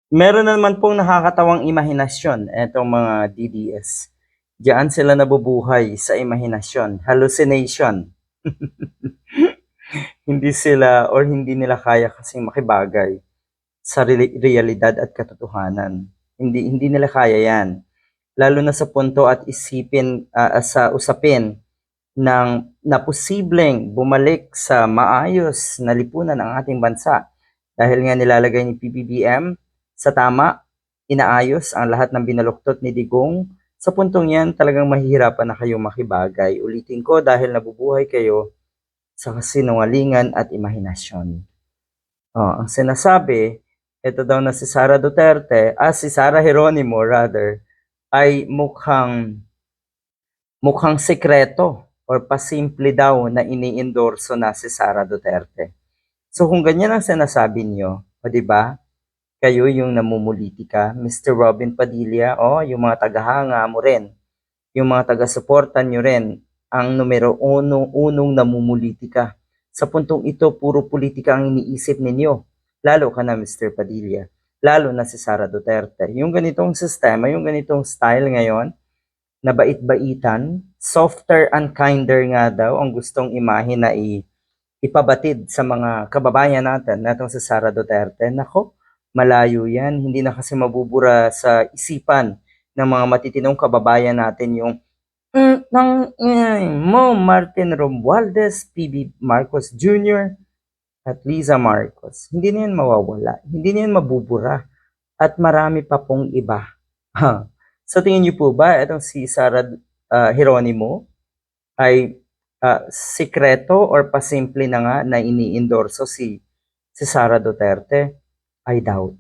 Meron naman pong nakakatawang imahinasyon etong mga DDS. Diyan sila nabubuhay sa imahinasyon, hallucination. Hindi sila or hindi nila kaya kasing makibagay sa realidad at katotohanan. Hindi nila kaya 'yan. Lalo na sa punto at isipin sa usapin ng na posibleng bumalik sa maayos na lipunan ang ating bansa. Dahil nga nilalagay ni PBBM sa tama, inaayos ang lahat ng binaluktot ni Digong. Sa puntong yan, talagang mahihirapan na kayong makibagay. Ulitin ko dahil nabubuhay kayo sa kasinungalingan at imahinasyon. Ang sinasabi, ito daw na si Sara Duterte, si Sara Geronimo rather, ay mukhang sekreto or pasimple daw na ini-endorso na si Sara Duterte. So kung ganyan ang sinasabi niyo, o 'di ba? Kayo yung namumulitika, Mr. Robin Padilla, yung mga tagahanga mo rin, yung mga taga-suporta nyo rin, ang numero unong namumulitika. Sa puntong ito, puro politika ang iniisip ninyo. Lalo ka na, Mr. Padilla. Lalo na si Sara Duterte. Yung ganitong sistema, yung ganitong style ngayon, na bait-baitan, softer and kinder nga daw ang gustong imahe na ipabatid sa mga kababayan natin natong si Sara Duterte. Nako, malayo yan. Hindi na kasi mabubura sa isipan ng mga matitinong kababayan natin yung mo Martin Romualdez, PB Marcos Jr. at Liza Marcos. Hindi na yan mawawala. Hindi na yan mabubura. At marami pa pong iba. So tingin niyo po ba itong si Sara Geronimo ay sikreto or pasimple na nga na ini-endorso si Sara Duterte? I doubt.